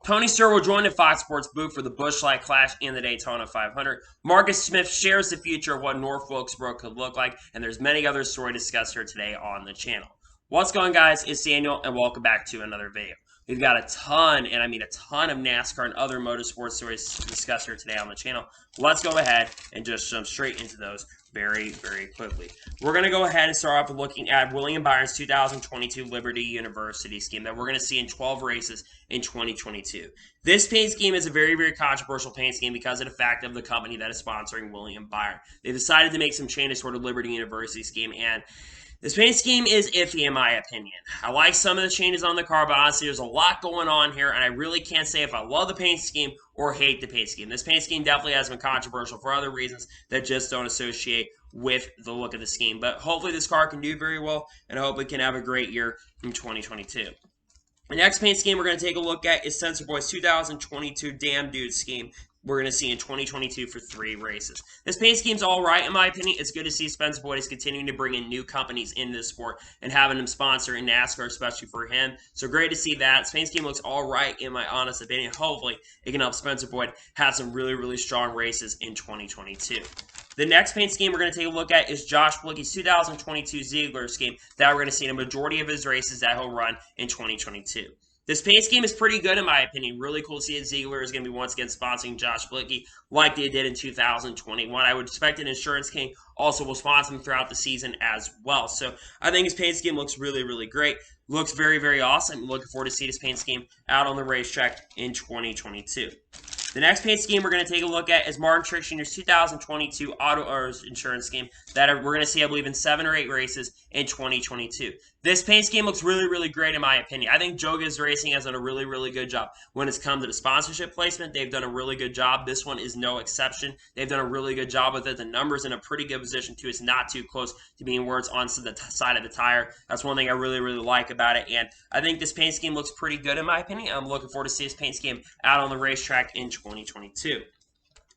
Tony Stewart will join the Fox Sports booth for the Busch Light Clash in the Daytona 500. Marcus Smith shares the future of what North Wilkesboro could look like, and there's many other stories to discuss here today on the channel. What's going on, guys? It's Daniel, and welcome back to another video. We've got a ton, and I mean a ton of NASCAR and other motorsports stories to discuss here today on the channel. Let's go ahead and just jump straight into those very, very quickly. We're going to go ahead and start off with looking at William Byron's 2022 Liberty University scheme that we're going to see in 12 races in 2022. This paint scheme is a very, very controversial paint scheme because of the fact of the company that is sponsoring William Byron. They decided to make some changes toward the Liberty University scheme, and this paint scheme is iffy in my opinion. I like some of the changes on the car, but honestly, there's a lot going on here, and I really can't say if I love the paint scheme or hate the paint scheme. This paint scheme definitely has been controversial for other reasons that just don't associate with the look of the scheme. But hopefully this car can do very well, and I hope it can have a great year in 2022. The next paint scheme we're going to take a look at is Sensor Boy's 2022 Damn Dude scheme. We're going to see in 2022 for 3 races. This paint scheme's all right, in my opinion. It's good to see Spencer Boyd is continuing to bring in new companies into the sport and having them sponsor in NASCAR, especially for him. So great to see that. This paint scheme looks all right, in my honest opinion. Hopefully, it can help Spencer Boyd have some really, really strong races in 2022. The next paint scheme we're going to take a look at is Josh Bilicki's 2022 Ziegler scheme that we're going to see in a majority of his races that he'll run in 2022. This paint scheme is pretty good in my opinion. Really cool to see that Ziegler is going to be once again sponsoring Josh Bilicki like they did in 2021. I would expect an Insurance King also will sponsor him throughout the season as well. So I think his paint scheme looks really, really great. Looks very, very awesome. I'm looking forward to see this paint scheme out on the racetrack in 2022. The next paint scheme we're going to take a look at is Martin Truex Jr.'s 2022 Auto Insurance scheme that we're going to see, I believe, in 7 or 8 races in 2022. This paint scheme looks really, really great in my opinion. I think Gase Racing has done a really, really good job when it's come to the sponsorship placement. They've done a really good job. This one is no exception. They've done a really good job with it. The number's in a pretty good position, too. It's not too close to being where it's on the side of the tire. That's one thing I really, really like about it, and I think this paint scheme looks pretty good in my opinion. I'm looking forward to see this paint scheme out on the racetrack in 2022.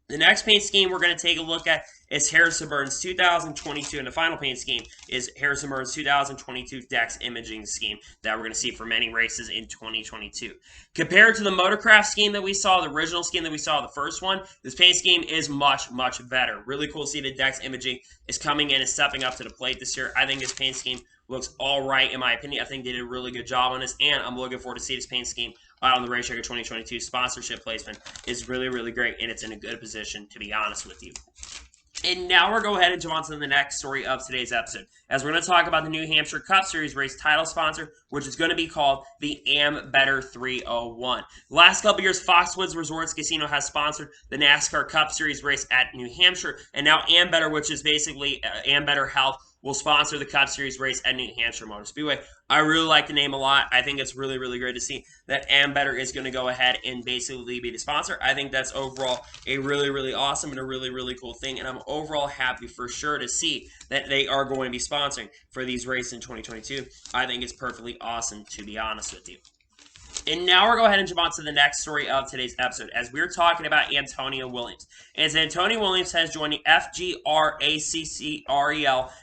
The next paint scheme we're going to take a look at is Harrison Burton's 2022, and the final paint scheme is Harrison Burton's 2022 Dex Imaging scheme that we're going to see for many races in 2022. Compared to the Motorcraft scheme that we saw, the original scheme that we saw, the first one, this paint scheme is much, much better. Really cool to see that Dex Imaging is coming in and stepping up to the plate this year. I think this paint scheme looks all right in my opinion. I think they did a really good job on this, and I'm looking forward to see this paint scheme out on the racetrack of 2022. Sponsorship placement is really, really great, and it's in a good position, to be honest with you. And now we're going to go ahead and jump on to the next story of today's episode, as we're going to talk about the New Hampshire Cup Series race title sponsor, which is going to be called the Ambetter 301. Last couple years, Foxwoods Resorts Casino has sponsored the NASCAR Cup Series race at New Hampshire, and now Ambetter, which is basically Ambetter Health, will sponsor the Cup Series race at New Hampshire Motor Speedway. I really like the name a lot. I think it's really, really great to see that Ambetter is going to go ahead and basically be the sponsor. I think that's overall a really, really awesome and a really, really cool thing, and I'm overall happy for sure to see that they are going to be sponsoring for these races in 2022. I think it's perfectly awesome, to be honest with you. And now we're going to go ahead and jump on to the next story of today's episode, as we're talking about Antonio Williams. As Antonio Williams has joined the FGRACCREL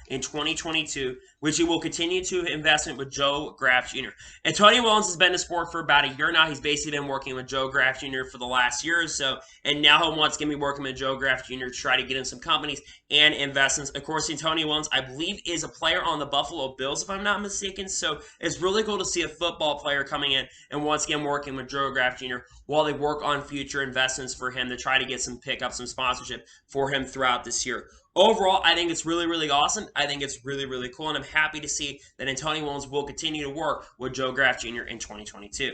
in 2022, which he will continue to investment with Joe Graf Jr. Antonio Williams has been in the sport for about a year now. He's basically been working with Joe Graf Jr. for the last year or so, and now he'll once again be working with Joe Graf Jr. to try to get in some companies and investments. Of course, Antonio Williams, I believe, is a player on the Buffalo Bills, if I'm not mistaken, so it's really cool to see a football player coming in and once again working with Joe Graf Jr. while they work on future investments for him to try to get some pickup, some sponsorship for him throughout this year. Overall, I think it's really, really awesome. I think it's really, really cool, and I'm happy to see that Antonio Williams will continue to work with Joe Graf Jr. in 2022.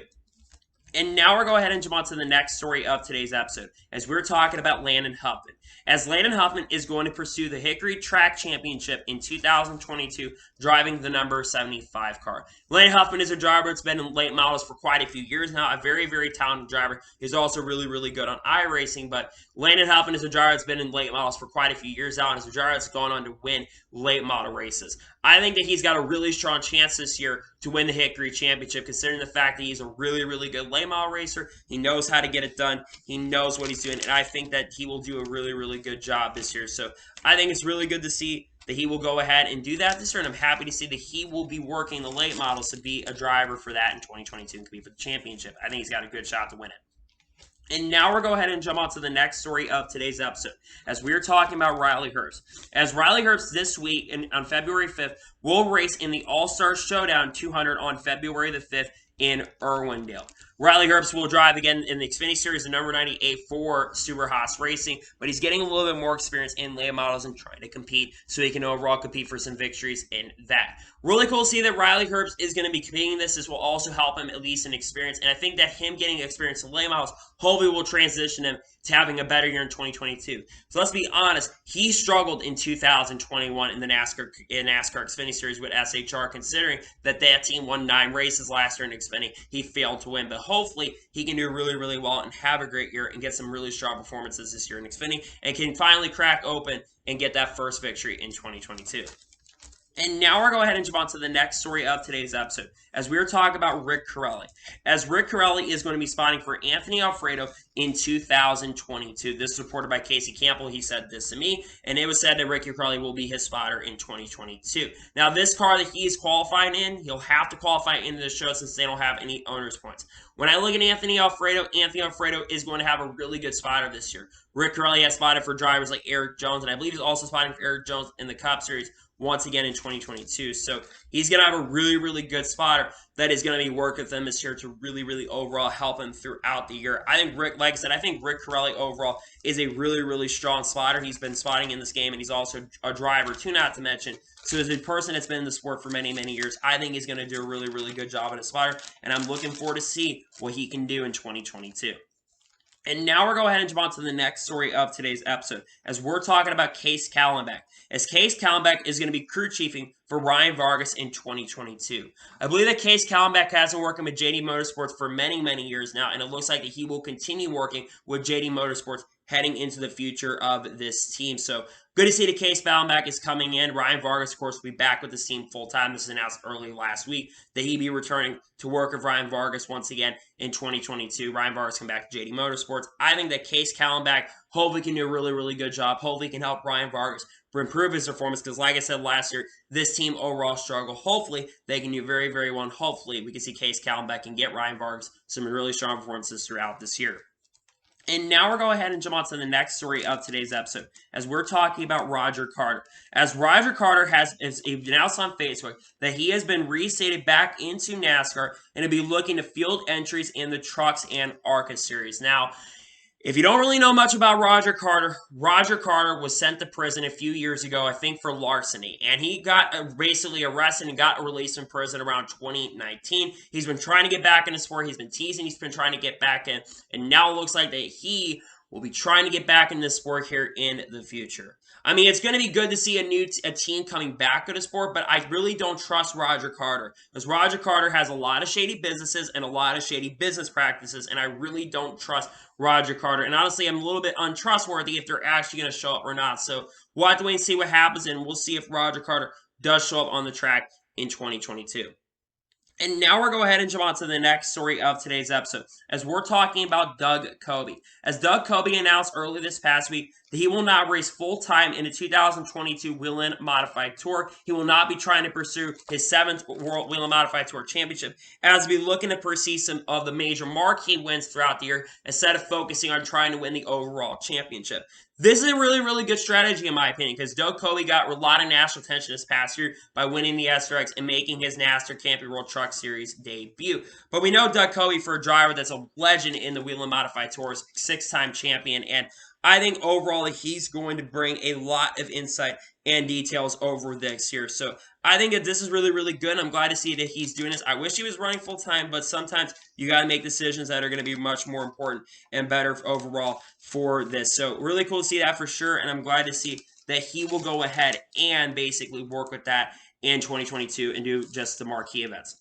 And now we're going to go ahead and jump on to the next story of today's episode, as we're talking about Landon Huffman. As Landon Huffman is going to pursue the Hickory Track Championship in 2022, driving the number 75 car. Landon Huffman is a driver that's been in late models for quite a few years now, a very, very talented driver. He's also really, really good on iRacing, but Landon Huffman is a driver that's been in late models for quite a few years now, and is a driver that's gone on to win late model races. I think that he's got a really strong chance this year to win the Hickory Championship, considering the fact that he's a really, really good late model racer. He knows how to get it done. He knows what he's doing, and I think that he will do a really, really good job this year. So I think it's really good to see that he will go ahead and do that this year, and I'm happy to see that he will be working the late models to be a driver for that in 2022 and compete for the championship. I think he's got a good shot to win it. And now we're going to go ahead and jump on to the next story of today's episode, as we're talking about Riley Herbst. As Riley Herbst this week, on February 5th, will race in the All-Star Showdown 200 on February the 5th in Irwindale. Riley Herbst will drive again in the Xfinity Series, the number 98 for Stewart Racing, but he's getting a little bit more experience in late models and trying to compete so he can overall compete for some victories in that. Really cool to see that Riley Herbst is going to be competing in this. This will also help him at least in experience, and I think that him getting experience in late models hopefully will transition him to having a better year in 2022. So let's be honest, he struggled in 2021 in the NASCAR Xfinity Series with SHR, considering that team won 9 races last year in Xfinity. He failed to win, but hopefully he can do really, really well and have a great year and get some really strong performances this year in Xfinity and can finally crack open and get that first victory in 2022. And now we're going to go ahead and jump on to the next story of today's episode, as we're talking about Rick Carelli. As Rick Carelli is going to be spotting for Anthony Alfredo in 2022. This is reported by Casey Campbell. He said this to me, and it was said that Ricky Carelli will be his spotter in 2022. Now, this car that he's qualifying in, he'll have to qualify into the show since they don't have any owner's points. When I look at Anthony Alfredo is going to have a really good spotter this year. Rick Carelli has spotted for drivers like Eric Jones, and I believe he's also spotting for Eric Jones in the Cup Series once again in 2022. So he's going to have a really, really good spotter that is going to be working with them this year to really, really overall help him throughout the year. I think Rick, like I said, I think Rick Carelli overall is a really, really strong spotter. He's been spotting in this game, and he's also a driver too, not to mention. So as a person that's been in the sport for many, many years, I think he's going to do a really, really good job at a spotter, and I'm looking forward to see what he can do in 2022. And now we're going to go ahead and jump on to the next story of today's episode, as we're talking about Case Callenbeck. As Case Callenbeck is going to be crew chiefing for Ryan Vargas in 2022. I believe that Case Callenbeck has been working with JD Motorsports for many, many years now, and it looks like that he will continue working with JD Motorsports heading into the future of this team. So good to see that Case Callenbeck is coming in. Ryan Vargas, of course, will be back with this team full-time. This was announced early last week that he'd be returning to work with Ryan Vargas once again in 2022. Ryan Vargas come back to JD Motorsports. I think that Case Callenbeck hopefully can do a really, really good job. Hopefully can help Ryan Vargas improve his performance, because like I said last year, this team overall struggled. Hopefully they can do very, very well. Hopefully we can see Case Callenbeck and get Ryan Vargas some really strong performances throughout this year. And now we're going ahead and jump on to the next story of today's episode, as we're talking about Roger Carter. As Roger Carter has announced on Facebook that he has been reinstated back into NASCAR and to be looking to field entries in the Trucks and ARCA series. Now, if you don't really know much about Roger Carter was sent to prison a few years ago, I think, for larceny. And he got basically arrested and got released from prison around 2019. He's been trying to get back in the sport. He's been teasing. He's been trying to get back in. And now it looks like that he will be trying to get back in this sport here in the future. I mean, it's going to be good to see a team coming back to the sport, but I really don't trust Roger Carter, because Roger Carter has a lot of shady businesses and a lot of shady business practices, and I really don't trust Roger Carter. And honestly, I'm a little bit untrustworthy if they're actually going to show up or not. So we'll have to wait and see what happens, and we'll see if Roger Carter does show up on the track in 2022. And now we're going to go ahead and jump on to the next story of today's episode, as we're talking about Doug Coby. As Doug Coby announced earlier this past week that he will not race full-time in the 2022 Whelen Modified Tour. He will not be trying to pursue his 7th World Whelen Modified Tour Championship, as we looking to pursue some of the major marquee wins throughout the year instead of focusing on trying to win the overall championship. This is a really, really good strategy, in my opinion, because Doug Coby got a lot of national attention this past year by winning the SRX and making his NASCAR Camping World Truck Series debut. But we know Doug Coby for a driver that's a legend in the Whelen Modified Tours, 6-time champion, and I think overall he's going to bring a lot of insight and details over this year. So I think that this is really, really good. I'm glad to see that he's doing this. I wish he was running full-time, but sometimes you got to make decisions that are going to be much more important and better overall for this. So really cool to see that for sure, and I'm glad to see that he will go ahead and basically work with that in 2022 and do just the marquee events.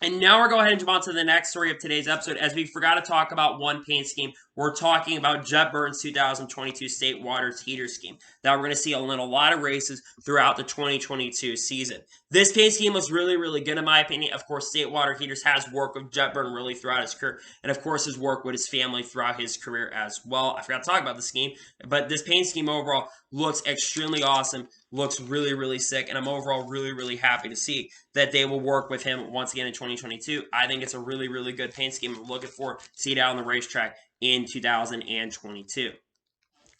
And now we're going ahead and jump on to the next story of today's episode, as we forgot to talk about one paint scheme. We're talking about Jet Burton's 2022 State Waters Heater scheme that we're going to see in a lot of races throughout the 2022 season. This paint scheme was really, really good in my opinion. Of course, State Water Heaters has worked with Jet Burton really throughout his career, and of course his work with his family throughout his career as well. I forgot to talk about the scheme, but this paint scheme overall looks extremely awesome. looks really, really sick, and I'm overall really, really happy to see that they will work with him once again in 2022. I think it's a really, really good paint scheme. I'm looking forward to see it out on the racetrack in 2022.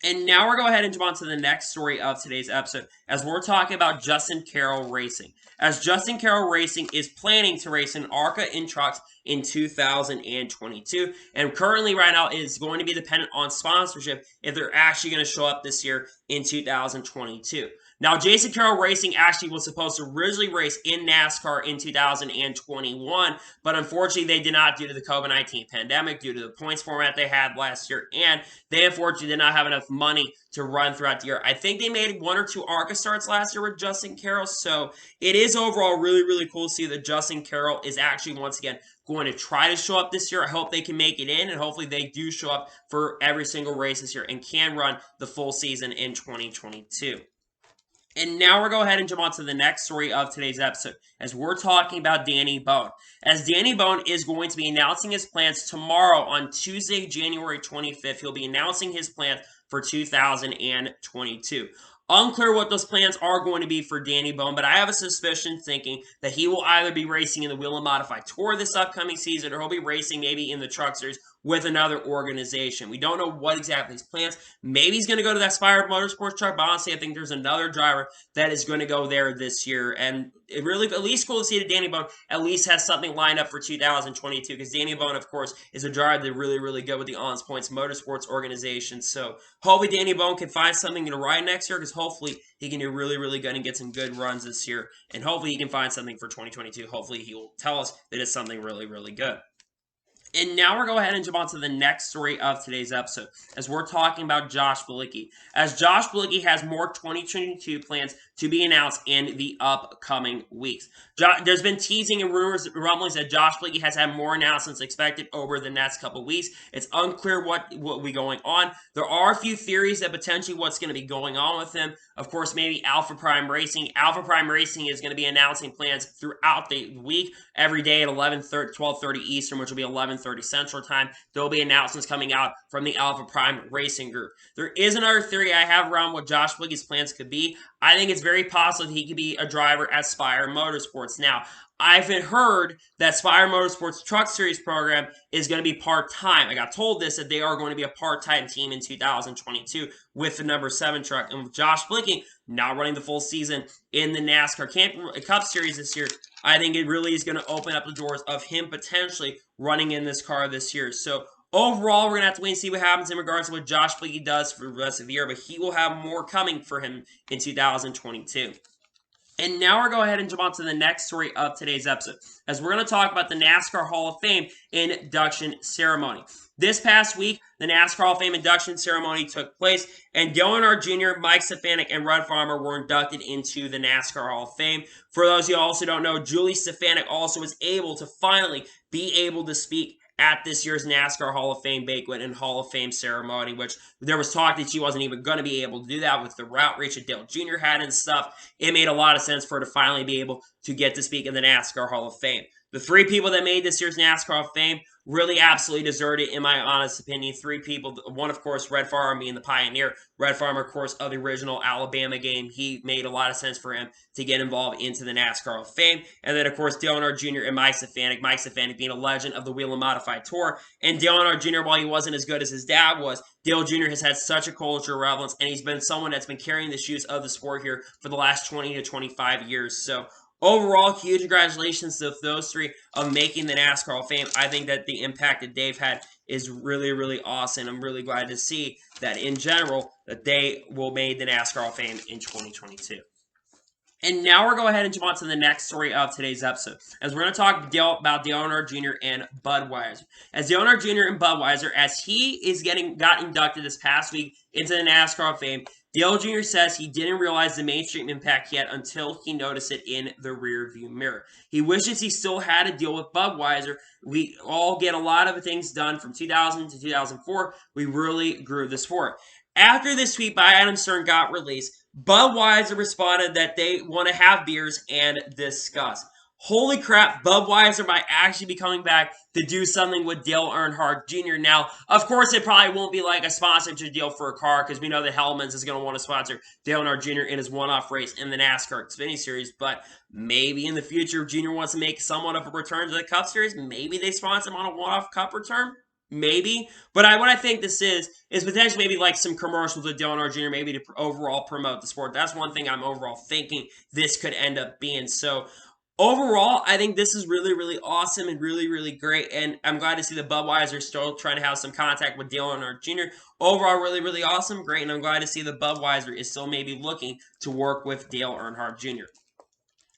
And now we're going to go ahead and jump on to the next story of today's episode, as we're talking about Justin Carroll Racing. As Justin Carroll Racing is planning to race in ARCA in trucks in 2022, and currently right now is going to be dependent on sponsorship if they're actually going to show up this year in 2022. Now, Justin Carroll Racing actually was supposed to originally race in NASCAR in 2021, but unfortunately they did not due to the COVID-19 pandemic, due to the points format they had last year, and they unfortunately did not have enough money to run throughout the year. I think they made 1 or 2 ARCA starts last year with Justin Carroll, so it is overall really, really cool to see that Justin Carroll is actually once again going to try to show up this year. I hope they can make it in, and hopefully they do show up for every single race this year and can run the full season in 2022. And now we're going to go ahead and jump on to the next story of today's episode, as we're talking about Danny Bohn. As Danny Bohn is going to be announcing his plans tomorrow on Tuesday, January 25th. He'll be announcing his plans for 2022. Unclear what those plans are going to be for Danny Bohn, but I have a suspicion thinking that he will either be racing in the Wheel and Modify Tour this upcoming season, or he'll be racing maybe in the Truck Series with another organization. We don't know what exactly his plans. Maybe he's going to go to that Spire Motorsports truck, but honestly, I think there's another driver that is going to go there this year. And it really, at least cool to see that Danny Bohn at least has something lined up for 2022, because Danny Bohn, of course, is a driver that's really, really good with the On Points Motorsports organization. So hopefully Danny Bohn can find something to ride next year, because hopefully he can do really, really good and get some good runs this year. And hopefully he can find something for 2022. Hopefully he will tell us that it's something really, really good. And now we're going to go ahead and jump on to the next story of today's episode, as we're talking about Josh Bilicki. As Josh Bilicki has more 2022 plans to be announced in the upcoming weeks. There's been teasing and rumors and rumblings that Josh Bilicki has had more announcements expected over the next couple weeks. It's unclear what will be going on. There are a few theories that potentially what's going to be going on with him. Of course, maybe Alpha Prime Racing. Alpha Prime Racing is going to be announcing plans throughout the week, every day at 12:30 Eastern, which will be 11:30 Central Time. There will be announcements coming out from the Alpha Prime Racing Group. There is another theory I have around what Josh Bilicki's plans could be. I think it's very possible that he could be a driver at Spire Motorsports. Now, I've heard that Spire Motorsports Truck Series program is going to be part-time. I got told this, that they are going to be a part-time team in 2022 with the number 7 truck. And with Josh Bilicki not running the full season in the NASCAR Cup Series this year, I think it really is going to open up the doors of him potentially running in this car this year. So overall, we're going to have to wait and see what happens in regards to what Josh Bilicki does for the rest of the year, but he will have more coming for him in 2022. And now we're going to go ahead and jump on to the next story of today's episode, as we're going to talk about the NASCAR Hall of Fame induction ceremony. This past week, the NASCAR Hall of Fame induction ceremony took place, and Dale Earnhardt Jr., Mike Stefanik, and Red Farmer were inducted into the NASCAR Hall of Fame. For those of you who also don't know, Julie Stefanik also was able to finally be able to speak at this year's NASCAR Hall of Fame banquet and Hall of Fame ceremony, which there was talk that she wasn't even going to be able to do that with the route reach that Dale Jr. had and stuff. It made a lot of sense for her to finally be able to get to speak in the NASCAR Hall of Fame. The 3 people that made this year's NASCAR Hall of Fame really absolutely deserved it, in my honest opinion. 3 people. One, of course, Red Farmer being the pioneer. Red Farmer, of course, of the original Alabama game. He made a lot of sense for him to get involved into the NASCAR Hall of Fame. And then, of course, Dale Earnhardt Jr. and Mike Stefanik. Mike Stefanik being a legend of the Wheel and Modified Tour. And Dale Earnhardt Jr., while he wasn't as good as his dad was, Dale Jr. has had such a cultural relevance, and he's been someone that's been carrying the shoes of the sport here for the last 20 to 25 years. So overall, huge congratulations to those 3 of making the NASCAR Hall of Fame. I think that the impact that they've had is really, really awesome. I'm really glad to see that in general that they will make the NASCAR Hall of Fame in 2022. And now we're going to go ahead and jump on to the next story of today's episode, as we're going to talk about Dale Earnhardt Jr. and Budweiser. As Dale Earnhardt Jr. and Budweiser, as he is got inducted this past week into the NASCAR Hall of Fame, Dale Jr. says he didn't realize the mainstream impact yet until he noticed it in the rearview mirror. He wishes he still had to deal with Budweiser. We all get a lot of things done from 2000 to 2004. We really grew the sport. After this tweet by Adam Stern got released, Budweiser responded that they want to have beers and discuss. holy crap, Budweiser might actually be coming back to do something with Dale Earnhardt Jr. Now, of course, it probably won't be like a sponsorship deal for a car because we know that Hellman's is going to want to sponsor Dale Earnhardt Jr. in his one-off race in the NASCAR Xfinity Series, but maybe in the future, if Jr. wants to make somewhat of a return to the Cup Series, maybe they sponsor him on a one-off Cup return. Maybe, but what I think this is potentially maybe like some commercials with Dale Earnhardt Jr. maybe to overall promote the sport. That's one thing I'm overall thinking this could end up being. So overall, I think this is really, really awesome and really, really great, and I'm glad to see the Budweiser still trying to have some contact with Dale Earnhardt Jr. Overall, really, really awesome, great, and I'm glad to see the Budweiser is still maybe looking to work with Dale Earnhardt Jr.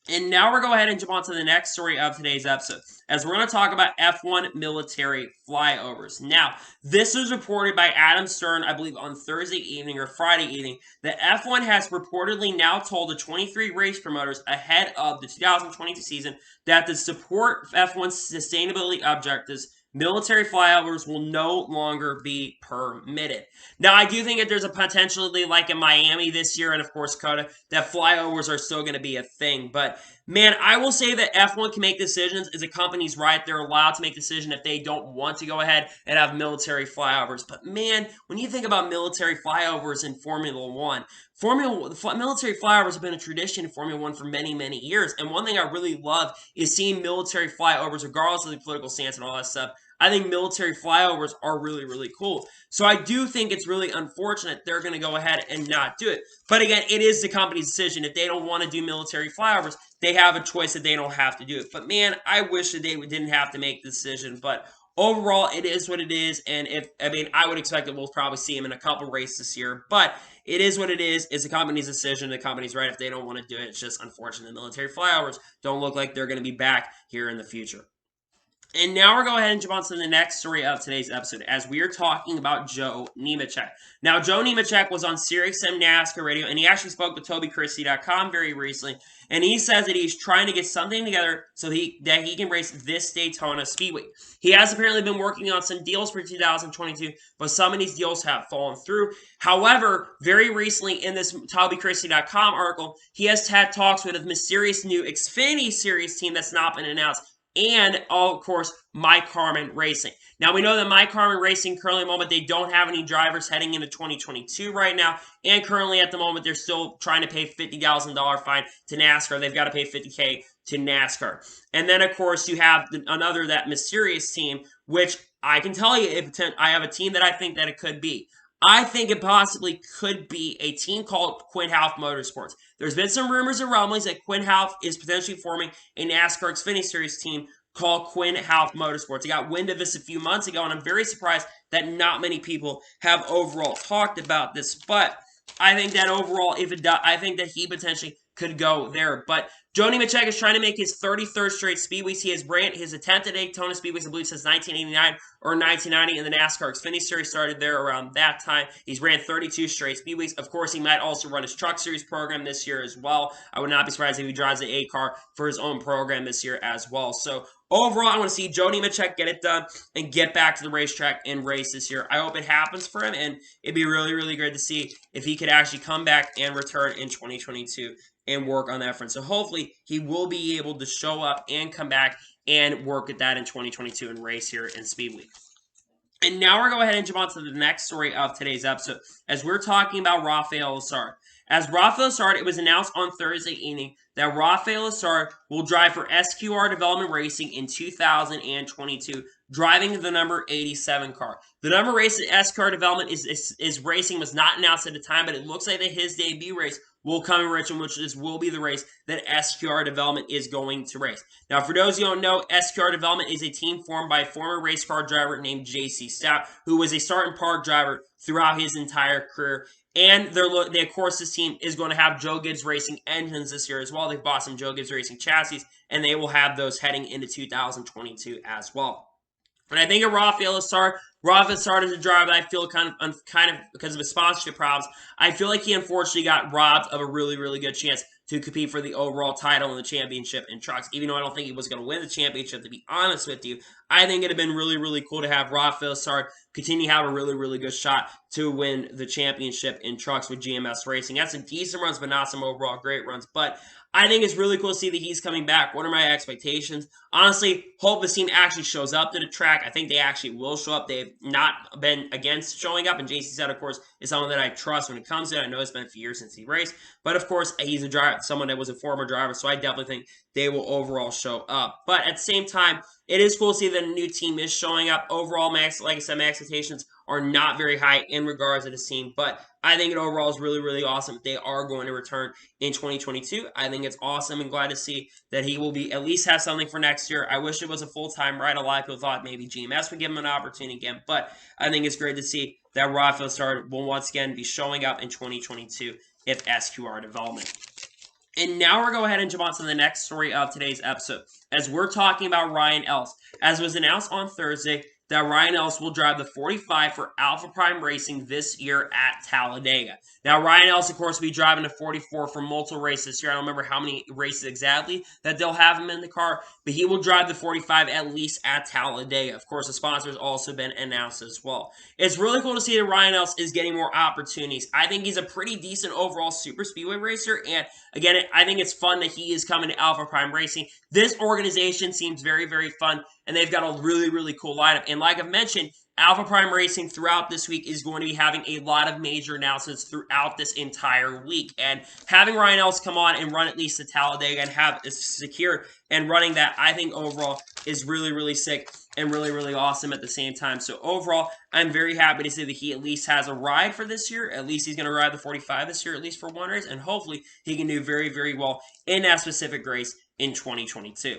And now we're going to go ahead and jump on to the next story of today's episode, as we're going to talk about F1 military flyovers. Now, this was reported by Adam Stern, I believe, on Thursday evening or Friday evening, that F1 has reportedly now told the 23 race promoters ahead of the 2022 season that to support F1's sustainability objectives, military flyovers will no longer be permitted. Now, I do think that there's a potentially, like in Miami this year, and of course, Coda, that flyovers are still going to be a thing. But, man, I will say that F1 can make decisions as a company's right. They're allowed to make decisions if they don't want to go ahead and have military flyovers. But, man, when you think about military flyovers in Formula 1, military flyovers have been a tradition in Formula 1 for many, many years. And one thing I really love is seeing military flyovers, regardless of the political stance and all that stuff. I think military flyovers are really, really cool. So I do think it's really unfortunate they're going to go ahead and not do it. But again, it is the company's decision. If they don't want to do military flyovers, they have a choice that they don't have to do it. But man, I wish that they didn't have to make the decision. But overall, it is what it is. And I would expect that we'll probably see him in a couple races this year. But it is what it is. It's the company's decision. The company's right if they don't want to do it. It's just unfortunate the military flyovers don't look like they're going to be back here in the future. And now we're going to go ahead and jump on to the next story of today's episode, as we are talking about Joe Nemechek. Now, Joe Nemechek was on SiriusXM NASCAR Radio, and he actually spoke with TobyChristie.com very recently, and he says that he's trying to get something together so that he can race this Daytona Speedway. He has apparently been working on some deals for 2022, but some of these deals have fallen through. However, very recently in this TobyChristie.com article, he has had talks with a mysterious new Xfinity Series team that's not been announced, and, of course, Mike Harmon Racing. Now, we know that Mike Harmon Racing currently at the moment, they don't have any drivers heading into 2022 right now, and currently at the moment, they're still trying to pay $50,000 fine to NASCAR. They've got to pay $50K to NASCAR. And then, of course, you have that mysterious team, which I can tell you, I have a team that I think that it could be. I think it possibly could be a team called Quin Houff Motorsports. There's been some rumors and rumblings that Quin Houff is potentially forming a NASCAR Xfinity Series team called Quin Houff Motorsports. I got wind of this a few months ago, and I'm very surprised that not many people have overall talked about this. But I think that overall, I think that he potentially could go there. But Joe Nemechek is trying to make his 33rd straight Speedweeks. He has ran his attempt at Daytona Speedweeks, I believe, since 1989 or 1990, and the NASCAR Xfinity Series started there around that time. He's ran 32 straight Speedweeks. Of course, he might also run his Truck Series program this year as well. I would not be surprised if he drives the A car for his own program this year as well. So overall, I want to see Joe Nemechek get it done and get back to the racetrack and race this year. I hope it happens for him, and it'd be really, really good to see if he could actually come back and return in 2022 and work on that front. So hopefully he will be able to show up and come back and work at that in 2022 and race here in Speed Week. And now we're going to go ahead and jump on to the next story of today's episode, as we're talking about Rafael Stark. As Rafael Stark, it was announced on Thursday evening that Rafael Stark will drive for SQR Development Racing in 2022, driving the number 87 car. The number race at SQR Development is racing was not announced at the time, but it looks like that his debut race will come in Richmond, which will be the race that SQR Development is going to race. Now, for those who don't know, SQR Development is a team formed by a former race car driver named J.C. Stout, who was a start and park driver throughout his entire career. And of course, this team is going to have Joe Gibbs Racing engines this year as well. They've bought some Joe Gibbs Racing chassis, and they will have those heading into 2022 as well. And I think of Rafael Stark is a driver that I feel kind of because of his sponsorship problems, I feel like he unfortunately got robbed of a really, really good chance to compete for the overall title in the championship in trucks. Even though I don't think he was going to win the championship, to be honest with you, I think it would have been really, really cool to have Rafael Stark continue to have a really, really good shot to win the championship in trucks with GMS Racing. Had some decent runs, but not some overall great runs. But I think it's really cool to see that he's coming back. What are my expectations? Honestly, hope this team actually shows up to the track. I think they actually will show up. They've not been against showing up, and JC said, of course, is someone that I trust when it comes to it. I know it's been a few years since he raced, but of course, he's a driver, someone that was a former driver, so I definitely think they will overall show up. But at the same time, it is cool to see that a new team is showing up. Overall, like I said, my expectations are not very high in regards to this team, but I think it overall is really, really awesome. They are going to return in 2022. I think it's awesome and glad to see that he will be at least have something for next year. I wish it was a full-time ride. A lot of people thought maybe GMS would give him an opportunity again, but I think it's great to see that Rafael Stark will once again be showing up in 2022 if SQR development. And now we're going to go ahead and jump on to the next story of today's episode, as we're talking about Ryan Ellis. As was announced on Thursday, that Ryan Ellis will drive the 45 for Alpha Prime Racing this year at Talladega. Now, Ryan Ellis, of course, will be driving a 44 for multiple races this year. I don't remember how many races exactly that they'll have him in the car, but he will drive the 45 at least at Talladega. Of course, the sponsor has also been announced as well. It's really cool to see that Ryan Ellis is getting more opportunities. I think he's a pretty decent overall super speedway racer, and again, I think it's fun that he is coming to Alpha Prime Racing. This organization seems very, very fun, and they've got a really, really cool lineup. And like I've mentioned, Alpha Prime Racing throughout this week is going to be having a lot of major announcements throughout this entire week. And having Ryan Ellis come on and run at least the Talladega and have it secured and running that, I think overall is really, really sick and really, really awesome at the same time. So overall, I'm very happy to see that he at least has a ride for this year. At least he's going to ride the 45 this year, at least for one race. And hopefully he can do very, very well in that specific race in 2022.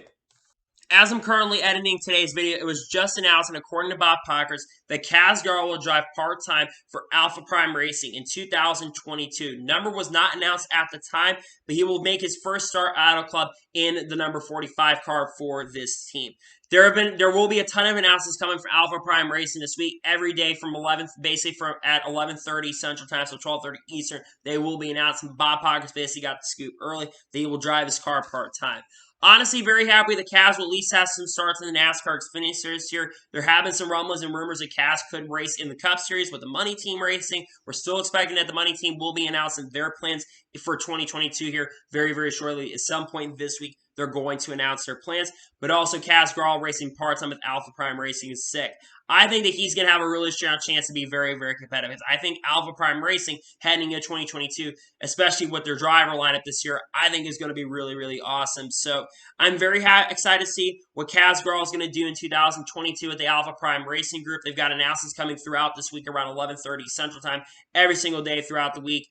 As I'm currently editing today's video, it was just announced, and according to Bob Pockers, that Carroll will drive part-time for Alpha Prime Racing in 2022. Number was not announced at the time, but he will make his first start Auto Club in the number 45 car for this team. There will be a ton of announcements coming from Alpha Prime Racing this week. Every day from 11, basically from at 11:30 Central Time, so 12:30 Eastern, they will be announcing. Bob Pockers basically got the scoop early that he will drive his car part-time. Honestly, very happy that Cavs will at least have some starts in the NASCAR Xfinity Series here. There have been some rumblings and rumors that Cavs could race in the Cup Series with the Money Team racing. We're still expecting that the Money Team will be announcing their plans for 2022 here very, very shortly. At some point this week, they're going to announce their plans. But also, Carroll racing part-time with Alpha Prime Racing is sick. I think that he's going to have a really strong chance to be very, very competitive. I think Alpha Prime Racing heading into 2022, especially with their driver lineup this year, I think is going to be really, really awesome. So I'm very excited to see what Carroll is going to do in 2022 with the Alpha Prime Racing Group. They've got announcements coming throughout this week around 11:30 Central Time every single day throughout the week.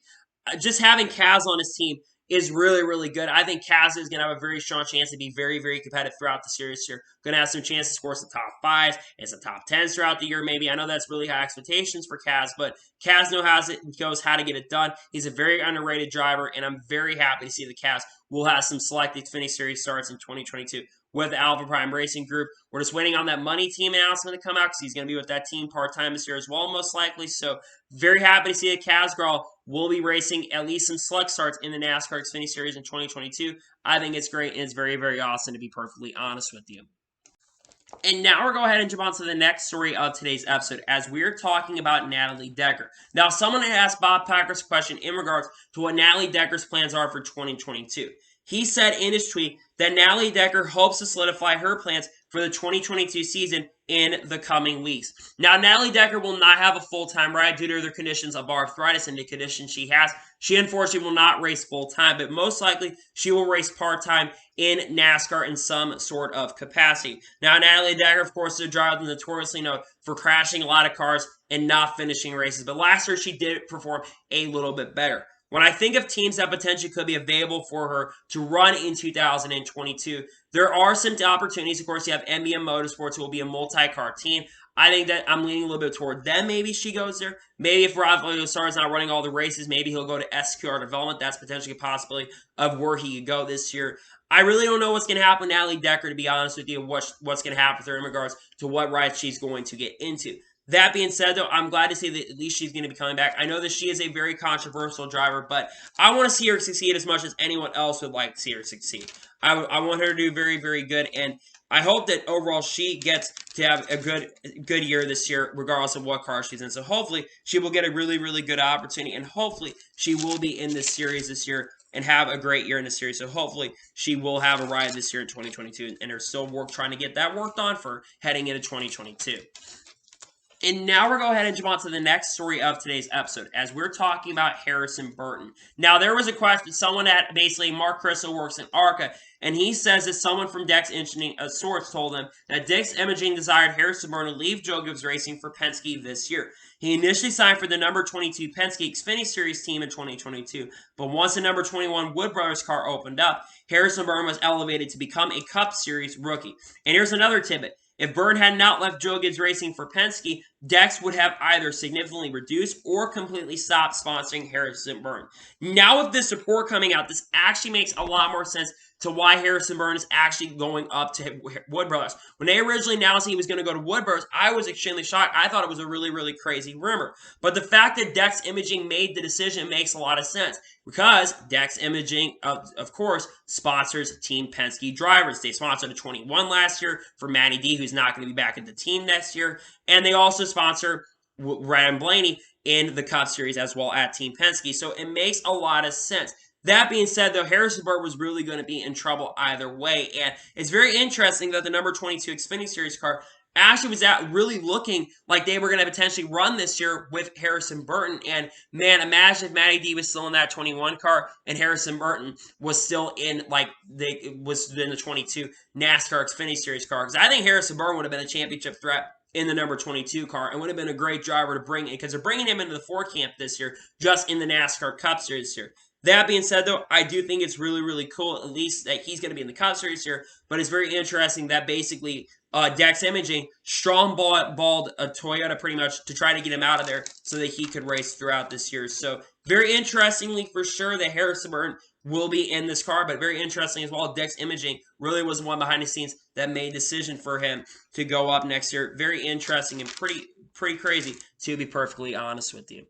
Just having Kaz on his team is really, really good. I think Kaz is going to have a very strong chance to be very, very competitive throughout the series here. Going to have some chance to score some top 5s and some top 10s throughout the year, maybe. I know that's really high expectations for Kaz, but Kaz knows how to get it done. He's a very underrated driver, and I'm very happy to see that Kaz will have some selected Xfinity Series starts in 2022 with the Alpha Prime Racing Group. We're just waiting on that Money Team announcement to come out because he's going to be with that team part-time this year as well, most likely. So very happy to see that Carroll will be racing at least some select starts in the NASCAR Xfinity Series in 2022. I think it's great, and it's very, very awesome, to be perfectly honest with you. And now we're going to go ahead and jump on to the next story of today's episode, as we're talking about Natalie Decker. Now, someone had asked Bob Packer's question in regards to what Natalie Decker's plans are for 2022. He said in his tweet that Natalie Decker hopes to solidify her plans for the 2022 season in the coming weeks. Now, Natalie Decker will not have a full-time ride due to the conditions of arthritis and the condition she has. She unfortunately will not race full-time, but most likely she will race part-time in NASCAR in some sort of capacity. Now, Natalie Decker, of course, is a driver notoriously known for crashing a lot of cars and not finishing races, but last year she did perform a little bit better. When I think of teams that potentially could be available for her to run in 2022, there are some opportunities. Of course, you have NBM Motorsports, who will be a multi-car team. I think that I'm leaning a little bit toward them. Maybe she goes there. Maybe if Rafael Stark is not running all the races, maybe he'll go to SQR Development. That's potentially a possibility of where he could go this year. I really don't know what's going to happen with Natalie Decker, to be honest with you, what's going to happen with her in regards to what ride she's going to get into. That being said, though, I'm glad to see that at least she's going to be coming back. I know that she is a very controversial driver, but I want to see her succeed as much as anyone else would like to see her succeed. I want her to do very, very good, and I hope that overall she gets to have a good year this year, regardless of what car she's in. So hopefully she will get a really, really good opportunity, and hopefully she will be in this series this year and have a great year in the series. So hopefully she will have a ride this year in 2022, and they're still trying to get that worked on for heading into 2022. And now we're going to go ahead and jump on to the next story of today's episode, as we're talking about Harrison Burton. Now, there was a question, someone at basically Mark Crystal works in ARCA, and he says that someone from Dex Imaging source told him that Dex Imaging desired Harrison Burton to leave Joe Gibbs Racing for Penske this year. He initially signed for the number 22 Penske Xfinity Series team in 2022, but once the number 21 Wood Brothers car opened up, Harrison Burton was elevated to become a Cup Series rookie. And here's another tidbit. If Burton had not left Joe Gibbs Racing for Penske, Dex would have either significantly reduced or completely stopped sponsoring Harrison Burton. Now with this report coming out, this actually makes a lot more sense to why Harrison Burton is actually going up to Wood Brothers. When they originally announced he was going to go to Wood Brothers, I was extremely shocked. I thought it was a really, really crazy rumor. But the fact that Dex Imaging made the decision makes a lot of sense, because Dex Imaging, of course, sponsors Team Penske drivers. They sponsored the 21 last year for Matty D, who's not going to be back at the team next year. And they also sponsor Ryan Blaney in the Cup Series as well at Team Penske. So it makes a lot of sense. That being said, though, Harrison Burton was really going to be in trouble either way. And it's very interesting that the number 22 Xfinity Series car actually was really looking like they were going to potentially run this year with Harrison Burton. And, man, imagine if Matty D was still in that 21 car and Harrison Burton was still in, was in the 22 NASCAR Xfinity Series car. Because I think Harrison Burton would have been a championship threat in the number 22 car and would have been a great driver to bring in, because they're bringing him into the Ford camp this year, just in the NASCAR Cup Series this year. That being said, though, I do think it's really, really cool, at least that he's going to be in the Cup Series here. But it's very interesting that basically Dex Imaging strong-balled a Toyota pretty much to try to get him out of there so that he could race throughout this year. So very interestingly, for sure, that Harrison Burton will be in this car. But very interesting as well, Dex Imaging really was the one behind the scenes that made a decision for him to go up next year. Very interesting and pretty crazy, to be perfectly honest with you.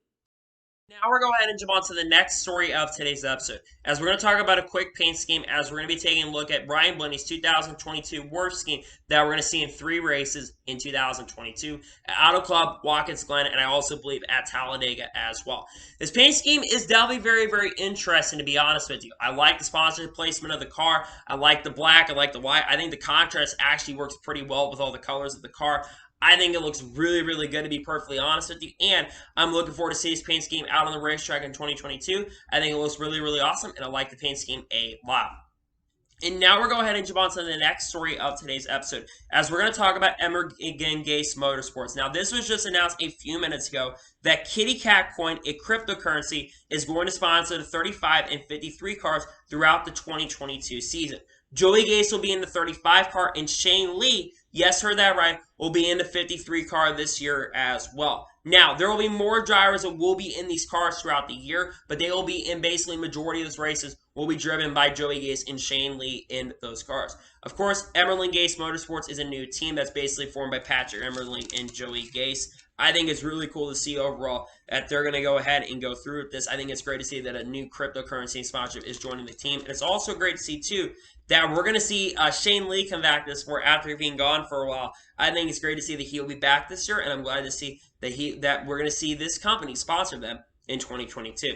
Now we're going to go ahead and jump on to the next story of today's episode, as we're going to talk about a quick paint scheme, as we're going to be taking a look at Ryan Blaney's 2022 Warp scheme that we're going to see in 3 races in 2022 at Auto Club, Watkins Glen, and I also believe at Talladega as well. This paint scheme is definitely very, very interesting, to be honest with you. I like the sponsored placement of the car. I like the black. I like the white. I think the contrast actually works pretty well with all the colors of the car. I think it looks really, really good, to be perfectly honest with you. And I'm looking forward to seeing this paint scheme out on the racetrack in 2022. I think it looks really, really awesome, and I like the paint scheme a lot. And now we're going to go ahead and jump on to the next story of today's episode, as we're going to talk about Hemric and Gase Motorsports. Now, this was just announced a few minutes ago that Kitty Cat Coin, a cryptocurrency, is going to sponsor the 35 and 53 cars throughout the 2022 season. Joey Gase will be in the 35 car, and Shane Lee, yes, heard that right, will be in the 53 car this year as well. Now, there will be more drivers that will be in these cars throughout the year, but they will be in basically majority of those races will be driven by Joey Gase and Shane Lee in those cars. Of course, Hemric Gase Motorsports is a new team that's basically formed by Patrick Hemric and Joey Gase. I think it's really cool to see overall that they're going to go ahead and go through with this. I think it's great to see that a new cryptocurrency sponsorship is joining the team. And it's also great to see, too, that we're going to see Shane Lee come back this year after being gone for a while. I think it's great to see that he'll be back this year, and I'm glad to see that we're going to see this company sponsor them in 2022.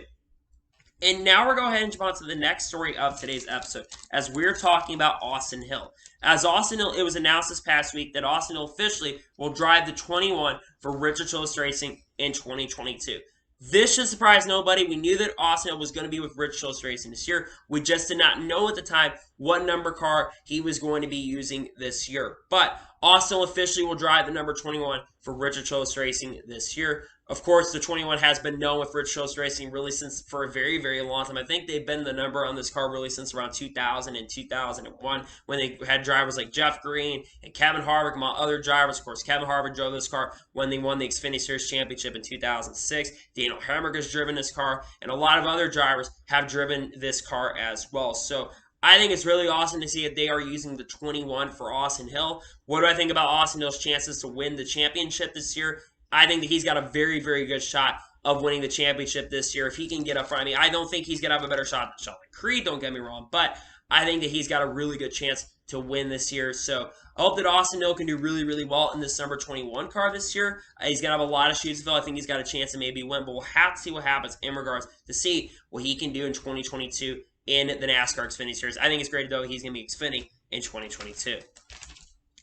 And now we're going to go ahead and jump on to the next story of today's episode, as we're talking about Austin Hill. As Austin Hill, it was announced this past week that Austin Hill officially will drive the 21 for Richard Childress Racing in 2022. This should surprise nobody. We knew that Austin Hill was going to be with Richard Childress Racing this year. We just did not know at the time what number car he was going to be using this year. But Austin Hill officially will drive the number 21 for Richard Childress Racing this year. Of course, the 21 has been known with Richard Childress Racing really for a very, very long time. I think they've been the number on this car really since around 2000 and 2001, when they had drivers like Jeff Green and Kevin Harvick, among other drivers. Of course, Kevin Harvick drove this car when they won the Xfinity Series Championship in 2006. Daniel Hemric has driven this car, and a lot of other drivers have driven this car as well. So I think it's really awesome to see that they are using the 21 for Austin Hill. What do I think about Austin Hill's chances to win the championship this year? I think that he's got a very, very good shot of winning the championship this year if he can get up front. I mean, I don't think he's going to have a better shot than Sheldon Creed, don't get me wrong, but I think that he's got a really good chance to win this year. So I hope that Austin Hill can do really, really well in this number 21 car this year. He's going to have a lot of shoes to fill. I think he's got a chance to maybe win, but we'll have to see what happens in regards to see what he can do in 2022 in the NASCAR Xfinity Series. I think it's great, though, he's going to be Xfinity in 2022.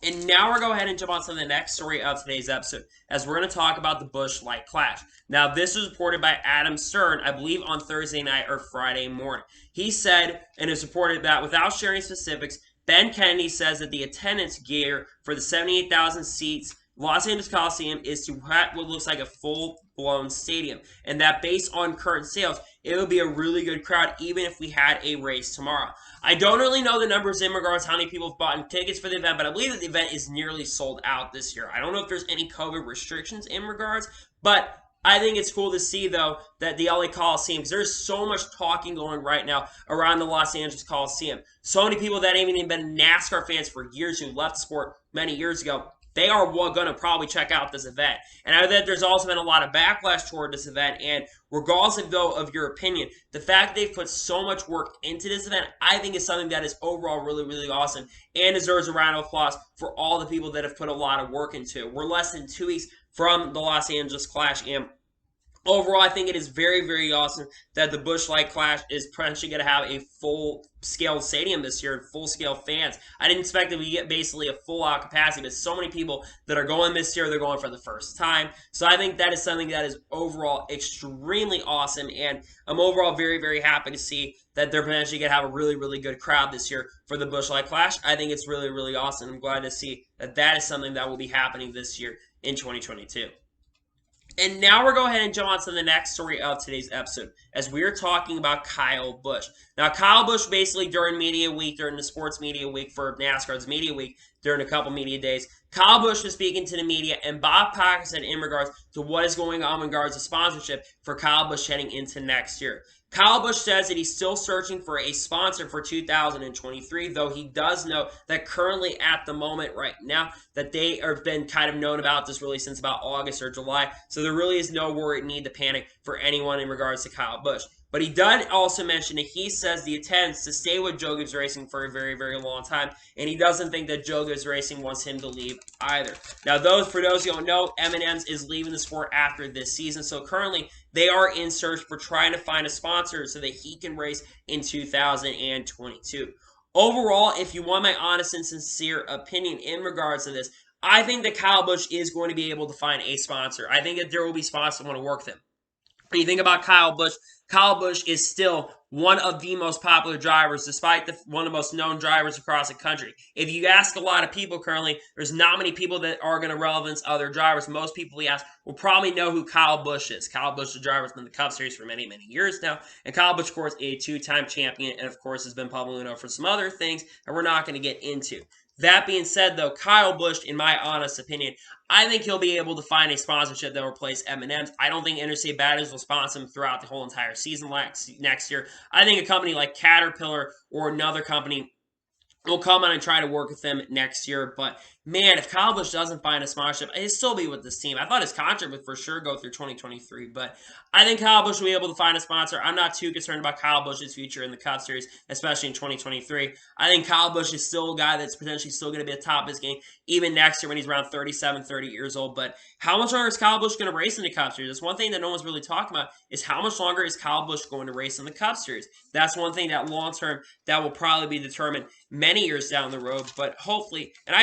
And now we're going to go ahead and jump on to the next story of today's episode, as we're going to talk about the Busch Light Clash. Now, this was reported by Adam Stern, I believe on Thursday night or Friday morning. He said, and it's reported that without sharing specifics, Ben Kennedy says that the attendance gear for the 78,000 seats Los Angeles Coliseum is to what looks like a full-blown stadium, and that based on current sales, it will be a really good crowd even if we had a race tomorrow. I don't really know the numbers in regards to how many people have bought tickets for the event, but I believe that the event is nearly sold out this year. I don't know if there's any COVID restrictions in regards, but I think it's cool to see, though, that the LA Coliseum, because there's so much talking going right now around the Los Angeles Coliseum. So many people that haven't even been NASCAR fans for years who left the sport many years ago, they are going to probably check out this event. And I know that there's also been a lot of backlash toward this event. And regardless of, though, of your opinion, the fact they've put so much work into this event, I think is something that is overall really, really awesome and deserves a round of applause for all the people that have put a lot of work into it. We're less than 2 weeks from the Los Angeles Clash, and overall, I think it is very, very awesome that the Busch Light Clash is potentially going to have a full-scale stadium this year and full-scale fans. I didn't expect that we get basically a full-out capacity, but so many people that are going this year, they're going for the first time. So I think that is something that is overall extremely awesome, and I'm overall very, very happy to see that they're potentially going to have a really, really good crowd this year for the Busch Light Clash. I think it's really, really awesome. I'm glad to see that that is something that will be happening this year in 2022. And now we're going to go ahead and jump on to the next story of today's episode, as we are talking about Kyle Busch. Now, Kyle Busch basically during media week, during the sports media week for NASCAR's media week, during a couple media days, Kyle Busch was speaking to the media, and Bob Cocker said in regards to what is going on in regards to sponsorship for Kyle Busch heading into next year. Kyle Busch says that he's still searching for a sponsor for 2023, though he does know that currently at the moment right now that they have been kind of known about this really since about August or July, so there really is no worry, need to panic for anyone in regards to Kyle Busch. But he did also mention that he says the intends to stay with Joe Gibbs Racing for a very, very long time, and he doesn't think that Joe Gibbs Racing wants him to leave either. Now, for those who don't know, M&M's is leaving the sport after this season, so currently they are in search for trying to find a sponsor so that he can race in 2022. Overall, if you want my honest and sincere opinion in regards to this, I think that Kyle Busch is going to be able to find a sponsor. I think that there will be sponsors that want to work with him. When you think about Kyle Busch is still one of the most popular drivers, despite one of the most known drivers across the country. If you ask a lot of people currently, there's not many people that are going to relevance other drivers. Most people we ask will probably know who Kyle Busch is. Kyle Busch, the driver, has been in the Cup Series for many, many years now. And Kyle Busch, of course, a two-time champion, and of course has been publicly known for some other things that we're not going to get into. That being said, though, Kyle Busch, in my honest opinion, I think he'll be able to find a sponsorship that will replace M&M's. I don't think Interstate Batteries will sponsor him throughout the whole entire season next year. I think a company like Caterpillar or another company will come on and try to work with them next year. But, man, if Kyle Busch doesn't find a sponsorship, he'll still be with this team. I thought his contract would for sure go through 2023. But I think Kyle Busch will be able to find a sponsor. I'm not too concerned about Kyle Busch's future in the Cup Series, especially in 2023. I think Kyle Busch is still a guy that's potentially still going to be at the top of his game, even next year when he's around 37, 30 years old. But how much longer is Kyle Busch going to race in the Cup Series? That's one thing that no one's really talking about, is how much longer is Kyle Busch going to race in the Cup Series? That's one thing that long-term that will probably be determined many years down the road. But hopefully, and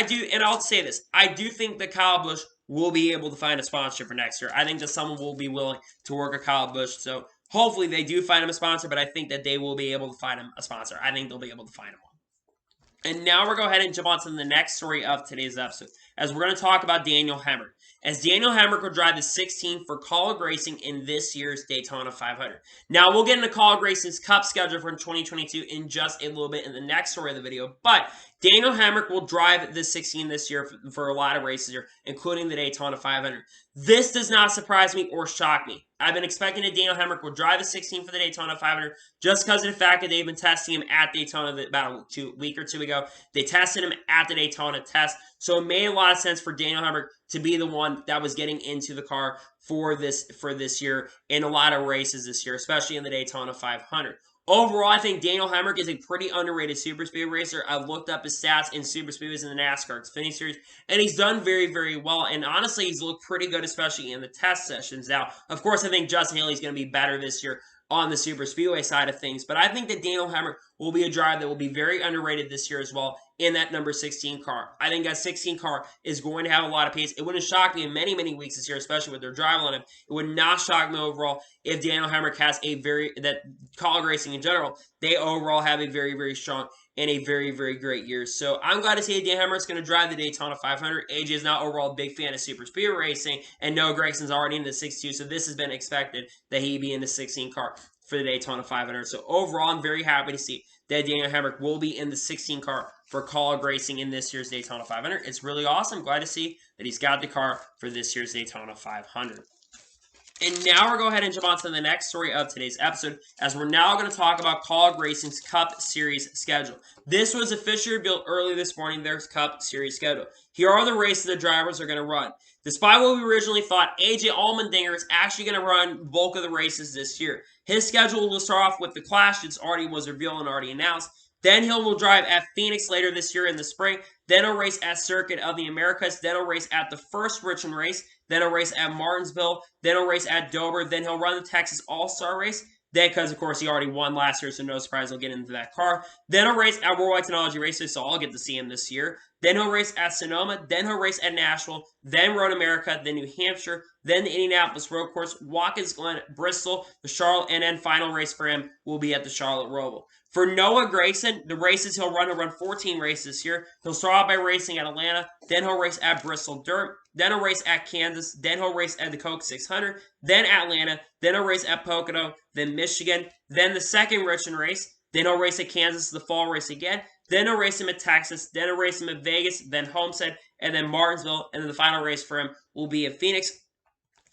I'll say this, I do think that Kyle Busch will be able to find a sponsorship for next year. I think that someone will be willing to work with Kyle Busch. So hopefully they do find him a sponsor, but I think that they will be able to find him a sponsor. I think they'll be able to find him one. And now we're going to go ahead and jump on to the next story of today's episode, as we're going to talk about Daniel Hemric. As Daniel Hemric will drive the 16 for Kaulig Racing in this year's Daytona 500. Now, we'll get into Kaulig Racing's Cup schedule for 2022 in just a little bit in the next story of the video, but Daniel Hemric will drive the 16 this year for a lot of races here, including the Daytona 500. This does not surprise me or shock me. I've been expecting that Daniel Hemric will drive the 16 for the Daytona 500 just because of the fact that they've been testing him at Daytona about a week or two ago. They tested him at the Daytona test, so it made a lot of sense for Daniel Hemric to be the one that was getting into the car for this year in a lot of races this year, especially in the Daytona 500. Overall, I think Daniel Hemric is a pretty underrated super speed racer. I've looked up his stats in super speedways in the NASCAR Xfinity Series, and he's done very, very well. And honestly, he's looked pretty good, especially in the test sessions. Now, of course, I think Justin Haley's going to be better this year on the super speedway side of things. But I think that Daniel Hemric will be a driver that will be very underrated this year as well in that number 16 car. I think that 16 car is going to have a lot of pace. It wouldn't shock me in many, many weeks this year, especially with their drive on him. It would not shock me overall if Daniel Hemric has that Kaulig Racing in general, they overall have a very, very strong and a very, very great year. So I'm glad to see that Dan Hemric's going to drive the Daytona 500. AJ is not overall a big fan of super speedway racing, and Noah Gregson's already in the 62, so this has been expected that he be in the 16 car for the Daytona 500. So overall, I'm very happy to see that Daniel Hemric will be in the 16 car for Kaulig Racing in this year's Daytona 500. It's really awesome. Glad to see that he's got the car for this year's Daytona 500. And now we're going to go ahead and jump on to the next story of today's episode, as we're now going to talk about Kaulig Racing's Cup Series schedule. This was officially revealed early this morning, their Cup Series schedule. Here are the races the drivers are going to run. Despite what we originally thought, AJ Allmendinger is actually going to run bulk of the races this year. His schedule will start off with the Clash, which already was revealed and already announced. Then he will drive at Phoenix later this year in the spring. Then he'll race at Circuit of the Americas. Then he'll race at the first Richmond race. Then he'll race at Martinsville. Then he'll race at Dover. Then he'll run the Texas All-Star race. Then, because, of course, he already won last year, so no surprise he'll get into that car. Then he'll race at Worldwide Technology Races, so I'll get to see him this year. Then he'll race at Sonoma. Then he'll race at Nashville. Then Road America. Then New Hampshire. Then the Indianapolis Road Course, Watkins Glen, Bristol, the Charlotte, and then final race for him will be at the Charlotte Roval. For Noah Gragson, the races he'll run 14 races this year. He'll start off by racing at Atlanta. Then he'll race at Bristol Dirt. Then he'll race at Kansas. Then he'll race at the Coke 600. Then Atlanta. Then he'll race at Pocono. Then Michigan. Then the second Richmond race. Then he'll race at Kansas, the fall race again. Then he'll race him at Texas. Then he'll race him at Vegas. Then Homestead. And then Martinsville. And then the final race for him will be at Phoenix.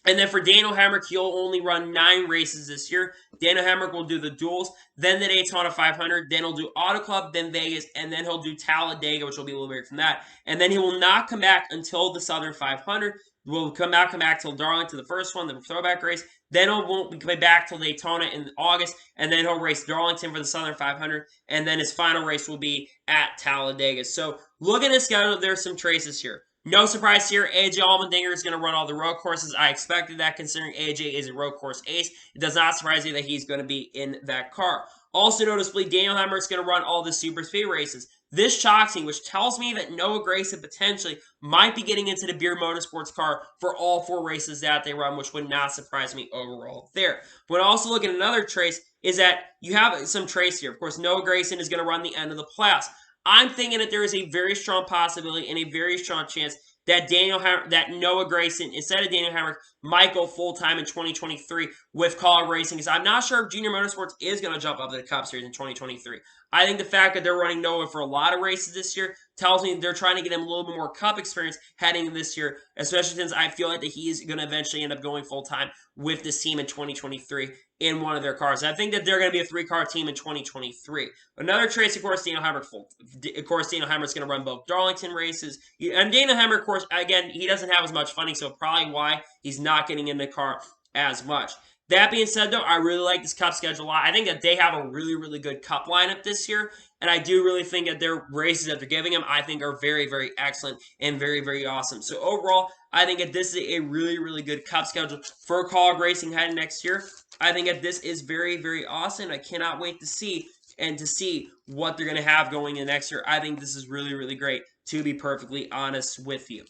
And then for Daniel Hemric, he'll only run 9 races this year. Daniel Hemric will do the duels, then the Daytona 500, then he'll do Auto Club, then Vegas, and then he'll do Talladega, which will be a little weird from that. And then he will not come back until the Southern 500. We'll come back till Darlington, the first one, the throwback race. Then he won't be coming back till Daytona in August, and then he'll race Darlington for the Southern 500, and then his final race will be at Talladega. So look at his schedule. There's some traces here. No surprise here, AJ Allmendinger is going to run all the road courses. I expected that considering AJ is a road course ace. It does not surprise me that he's going to be in that car. Also noticeably, Daniel Hemric is going to run all the super speed races. This shocks me, which tells me that Noah Gragson potentially might be getting into the Beer Motorsports car for all 4 races that they run, which would not surprise me overall there. But also look at another trace is that you have some trace here. Of course, Noah Gragson is going to run the end of the playoffs. I'm thinking that there is a very strong possibility and a very strong chance that Noah Gragson, instead of Daniel Hemric, might go full-time in 2023 with Kaulig Racing. Because I'm not sure if Junior Motorsports is going to jump up to the Cup Series in 2023. I think the fact that they're running Noah for a lot of races this year tells me they're trying to get him a little bit more Cup experience heading this year, especially since I feel like that he is going to eventually end up going full-time with this team in 2023 in one of their cars. I think that they're going to be a 3-car team in 2023. Another trace, of course, Daniel Hemric. Of course, Daniel Hemric's going to run both Darlington races. And Daniel Hemric, of course, again, he doesn't have as much funding, so probably why he's not getting in the car as much. That being said, though, I really like this Cup schedule a lot. I think that they have a really, really good Cup lineup this year, and I do really think that their races that they're giving them, I think, are very, very excellent and very, very awesome. So overall, I think that this is a really, really good Cup schedule for Kaulig Racing heading next year. I think that this is very, very awesome. I cannot wait to see what they're going to have going in next year. I think this is really, really great, to be perfectly honest with you.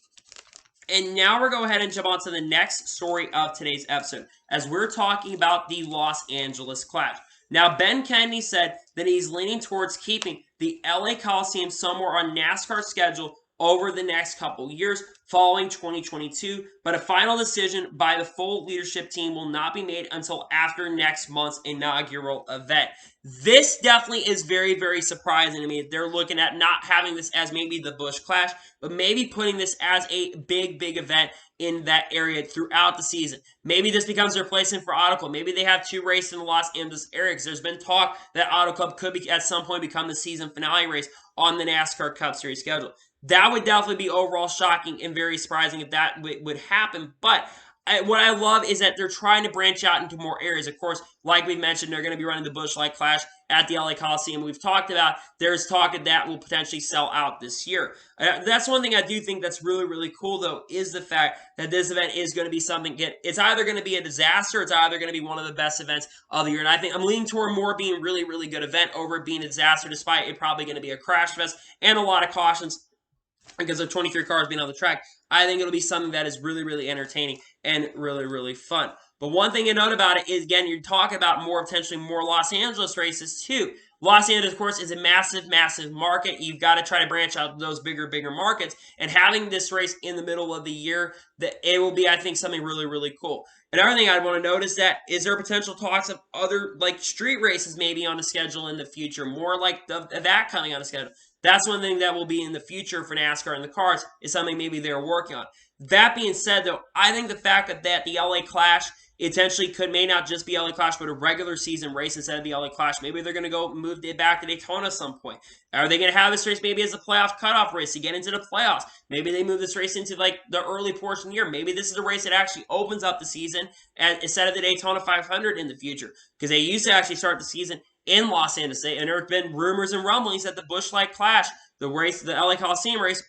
And now we're going to go ahead and jump on to the next story of today's episode, as we're talking about the Los Angeles Clash. Now, Ben Kennedy said that he's leaning towards keeping the LA Coliseum somewhere on NASCAR's schedule over the next couple years following 2022, but a final decision by the full leadership team will not be made until after next month's inaugural event. This definitely is very, very surprising to me. They're looking at not having this as maybe the Busch Clash, but maybe putting this as a big, big event in that area throughout the season. Maybe this becomes a replacement for Auto Club. Maybe they have 2 races in the Los Angeles area, because there's been talk that Auto Club could be, at some point become the season finale race on the NASCAR Cup Series schedule. That would definitely be overall shocking and very surprising if that would happen. But what I love is that they're trying to branch out into more areas. Of course, like we mentioned, they're going to be running the Busch Light Clash at the LA Coliseum. We've talked about there's talk of that will potentially sell out this year. That's one thing I do think that's really, really cool, though, is the fact that this event is going to be something. It's either going to be a disaster, it's either going to be one of the best events of the year. And I think I'm leaning toward more being a really, really good event over it being a disaster, despite it probably going to be a crash fest and a lot of cautions because of 23 cars being on the track. I think it'll be something that is really, really entertaining and really, really fun. But one thing to note about it is, again, you're talking about potentially more Los Angeles races, too. Los Angeles, of course, is a massive, massive market. You've got to try to branch out those bigger, bigger markets. And having this race in the middle of the year, it will be, I think, something really, really cool. Another thing I'd want to note is there potential talks of other, like, street races maybe on the schedule in the future, more like that coming on the schedule. That's one thing that will be in the future for NASCAR and the cars is something maybe they're working on. That being said, though, I think the fact that the LA Clash essentially may not just be LA Clash, but a regular season race instead of the LA Clash. Maybe they're going to move it back to Daytona at some point. Are they going to have this race maybe as a playoff cutoff race to get into the playoffs? Maybe they move this race into like the early portion of the year. Maybe this is a race that actually opens up the season instead of the Daytona 500 in the future. Because they used to actually start the season in Los Angeles. And there have been rumors and rumblings that the Busch Light Clash, the LA Coliseum race,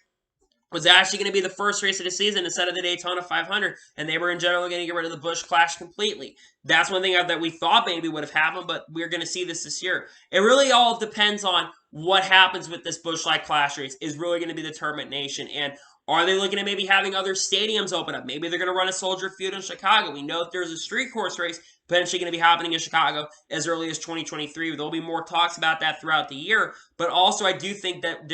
was actually going to be the first race of the season instead of the Daytona 500, and they were in general going to get rid of the Busch Clash completely. That's one thing that we thought maybe would have happened, but we're going to see this year. It really all depends on what happens with this Busch Light Clash race is really going to be the determination, and are they looking at maybe having other stadiums open up? Maybe they're going to run a Soldier Field in Chicago. We know that there's a street course race potentially going to be happening in Chicago as early as 2023. There'll be more talks about that throughout the year. But also, I do think that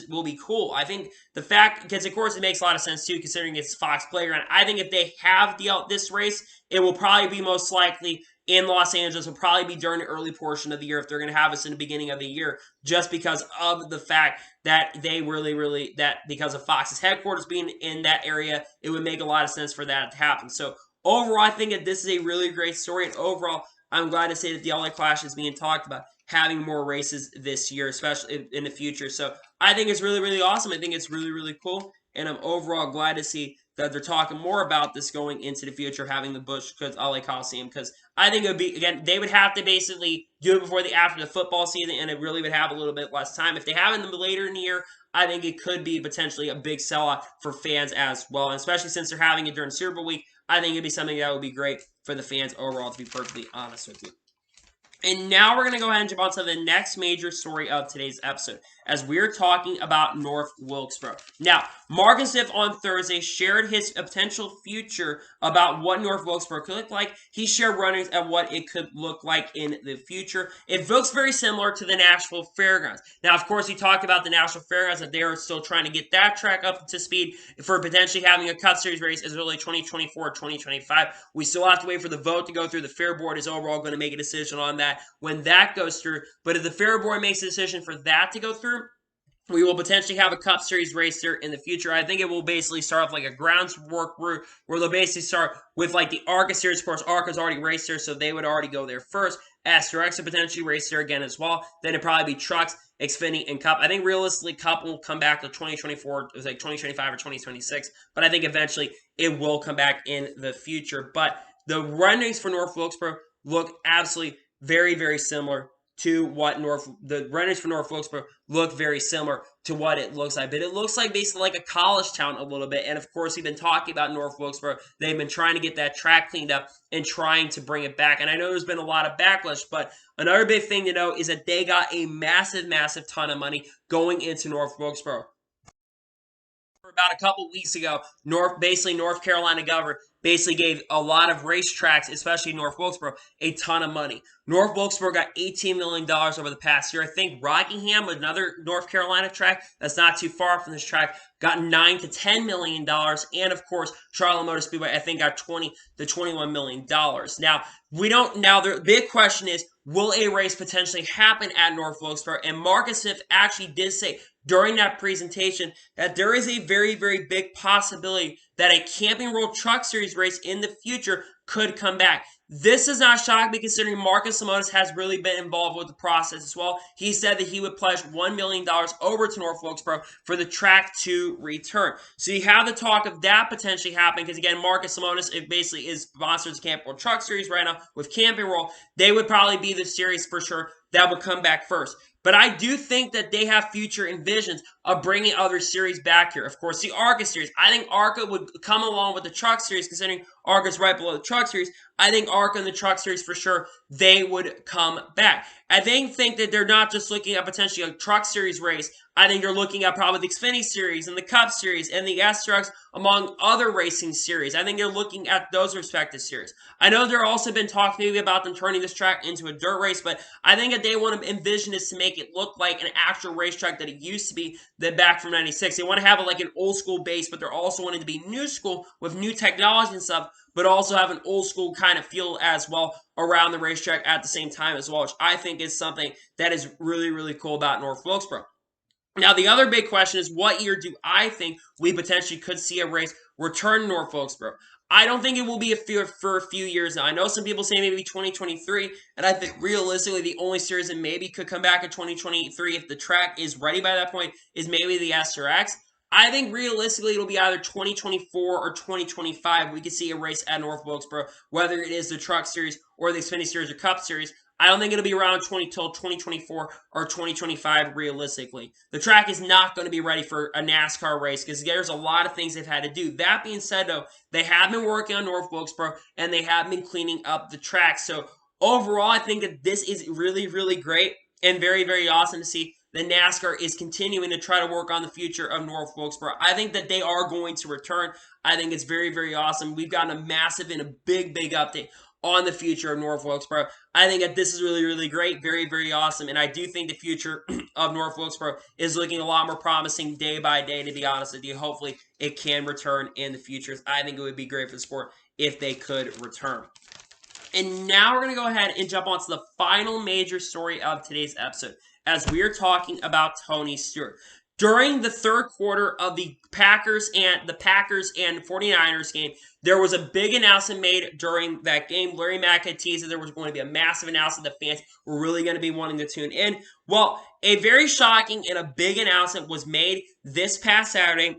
will be cool. I think the fact, because of course it makes a lot of sense too, considering it's Fox Playground. I think if they have this race, it will probably be most likely in Los Angeles. Will probably be during the early portion of the year if they're going to have us in the beginning of the year, just because of the fact that they really, because of Fox's headquarters being in that area, it would make a lot of sense for that to happen. So overall, I think that this is a really great story, and overall, I'm glad to say that the LA Clash is being talked about, having more races this year, especially in the future. So I think it's really, really awesome. I think it's really, really cool, and I'm overall glad to see that they're talking more about this going into the future, having the Busch LA Coliseum, because I think it would be, again, they would have to basically do it after the football season, and it really would have a little bit less time. If they have it later in the year, I think it could be potentially a big sellout for fans as well, and especially since they're having it during Super Bowl week, I think it'd be something that would be great for the fans overall, to be perfectly honest with you. And now we're going to go ahead and jump on to the next major story of today's episode, as we're talking about North Wilkesboro. Now, Marcus Smith on Thursday shared his potential future about what North Wilkesboro could look like. He shared runnings at what it could look like in the future. It looks very similar to the Nashville Fairgrounds. Now, of course, we talked about the Nashville Fairgrounds, that they are still trying to get that track up to speed for potentially having a Cup Series race as early 2024 or 2025. We still have to wait for the vote to go through. The Fair Board is overall going to make a decision on that when that goes through. But if the Fair Board makes a decision for that to go through, we will potentially have a Cup Series race there in the future. I think it will basically start off like a groundwork route where they'll basically start with like the ARCA Series. Of course, ARCA's already raced there, so they would already go there first. SRX would potentially race there again as well. Then it'd probably be Trucks, Xfinity, and Cup. I think realistically Cup will come back to 2024. It was like 2025 or 2026. But I think eventually it will come back in the future. But the renderings for North Wilkesboro look absolutely very, very similar to what the renderings for North Wilkesboro look very similar to what it looks like. But it looks like basically like a college town a little bit. And of course, we've been talking about North Wilkesboro. They've been trying to get that track cleaned up and trying to bring it back. And I know there's been a lot of backlash, but another big thing to know is that they got a massive, massive ton of money going into North Wilkesboro. About a couple weeks ago, North Carolina governor basically gave a lot of racetracks, especially North Wilkesboro, a ton of money. North Wilkesboro got $18 million over the past year. I think Rockingham, another North Carolina track that's not too far from this track, got $9 to $10 million. And of course, Charlotte Motor Speedway, I think, got $20 to $21 million. Now, the big question is, will a race potentially happen at North Wilkesboro? And Marcus Smith actually did say during that presentation that there is a very, very big possibility that a Camping World Truck Series race in the future could come back. This is not shocking me considering Marcus Lemonis has really been involved with the process as well. He said that he would pledge $1 million over to North Wilkesboro for the track to return. So you have the talk of that potentially happening because, again, Marcus Lemonis basically is sponsors Camping World Truck Series right now with Camping World. They would probably be the series for sure that would come back first. But I do think that they have future envisions of bringing other series back here. Of course, the ARCA series. I think ARCA would come along with the Truck Series, considering ARCA's right below the Truck Series. I think ARCA and the Truck Series, for sure, they would come back. I think that they're not just looking at potentially a Truck Series race. I think they're looking at probably the Xfinity Series and the Cup Series and the SRX, among other racing series. I think they're looking at those respective series. I know there also been talk maybe about them turning this track into a dirt race, but I think that they want to envision is to make it look like an actual racetrack that it used to be back from 96. They want to have it like an old school base, but they're also wanting to be new school with new technology and stuff, but also have an old school kind of feel as well around the racetrack at the same time as well, which I think is something that is really, really cool about North Wilkesboro. Now, the other big question is, what year do I think we potentially could see a race return to North Wilkesboro? I don't think it will be for a few years now. I know some people say maybe 2023, and I think realistically the only series that maybe could come back in 2023 if the track is ready by that point is maybe the SRX. I think realistically it'll be either 2024 or 2025. We could see a race at North Wilkesboro, whether it is the Truck Series or the Xfinity Series or Cup Series. I don't think it'll be around till 2024 or 2025 realistically. The track is not going to be ready for a NASCAR race because there's a lot of things they've had to do. That being said, though, they have been working on North Wilkesboro and they have been cleaning up the track. So overall, I think that this is really, really great and very, very awesome to see that NASCAR is continuing to try to work on the future of North Wilkesboro. I think that they are going to return. I think it's very, very awesome. We've gotten a massive and a big, big update on the future of North Wilkesboro. I think that this is really, really great, very, very awesome, and I do think the future of North Wilkesboro is looking a lot more promising day by day, to be honest with you. Hopefully, it can return in the future. I think it would be great for the sport if they could return. And now we're going to go ahead and jump on to the final major story of today's episode, as we are talking about Tony Stewart. During the third quarter of the Packers and 49ers game, there was a big announcement made during that game. Larry Mack had teased that there was going to be a massive announcement that fans were really going to be wanting to tune in. Well, a very shocking and a big announcement was made this past Saturday.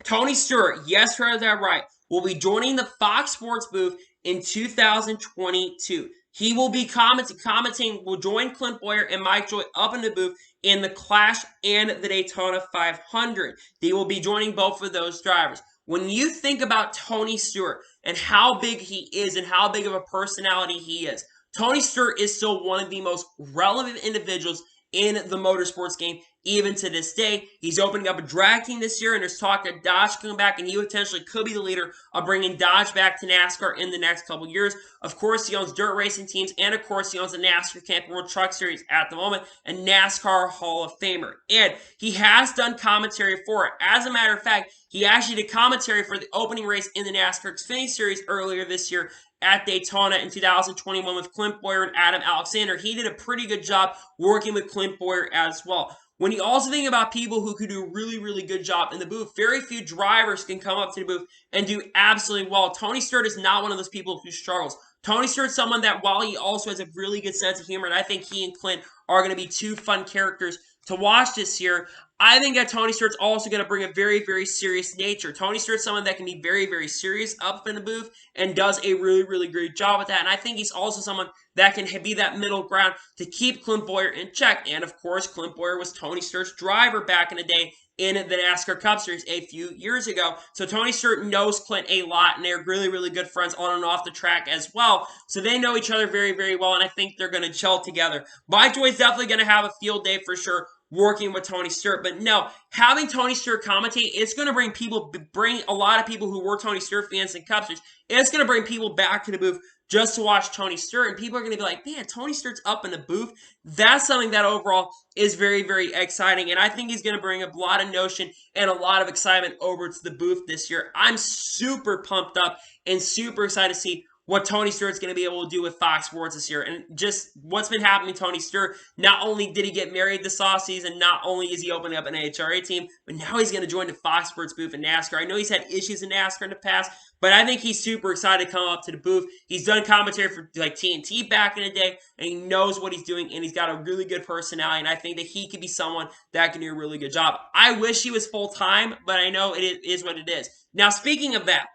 Tony Stewart, yes, heard that right, will be joining the Fox Sports booth in 2022. He will be commenting, will join Clint Boyer and Mike Joy up in the booth in the Clash and the Daytona 500. They will be joining both of those drivers. When you think about Tony Stewart and how big he is and how big of a personality he is, Tony Stewart is still one of the most relevant individuals in the motorsports game, even to this day. He's opening up a drag team this year, and there's talk that Dodge coming back, and he potentially could be the leader of bringing Dodge back to NASCAR in the next couple years. Of course, he owns dirt racing teams, and of course, he owns the NASCAR Camping World Truck Series at the moment, and NASCAR Hall of Famer. And he has done commentary for it. As a matter of fact, he actually did commentary for the opening race in the NASCAR Xfinity Series earlier this year at Daytona in 2021 with Clint Boyer and Adam Alexander. He did a pretty good job working with Clint Boyer as well. When you also think about people who could do a really, really good job in the booth, very few drivers can come up to the booth and do absolutely well. Tony Stewart is not one of those people who struggles. Tony Stewart's someone that, while he also has a really good sense of humor, and I think he and Clint are going to be two fun characters to watch this year, I think that Tony Stewart's also going to bring a very, very serious nature. Tony Stewart's someone that can be very, very serious up in the booth and does a really, really great job with that. And I think he's also someone that can be that middle ground to keep Clint Boyer in check. And, of course, Clint Boyer was Tony Stewart's driver back in the day in the NASCAR Cup Series a few years ago. So Tony Stewart knows Clint a lot, and they're really, really good friends on and off the track as well. So they know each other very, very well, and I think they're going to gel together. Mike Joy's definitely going to have a field day for sure, working with Tony Stewart. But no, having Tony Stewart commentate, it's going to bring a lot of people who were Tony Stewart fans in Cup Series. It's going to bring people back to the booth just to watch Tony Stewart, and people are going to be like, man, Tony Stewart's up in the booth. That's something that overall is very, very exciting, and I think he's going to bring a lot of notion and a lot of excitement over to the booth this year. I'm super pumped up and super excited to see what Tony Stewart's going to be able to do with Fox Sports this year. And just what's been happening to Tony Stewart, not only did he get married this offseason, not only is he opening up an AHRA team, but now he's going to join the Fox Sports booth in NASCAR. I know he's had issues in NASCAR in the past, but I think he's super excited to come up to the booth. He's done commentary for like TNT back in the day, and he knows what he's doing, and he's got a really good personality, and I think that he could be someone that can do a really good job. I wish he was full-time, but I know it is what it is. Now, speaking of that,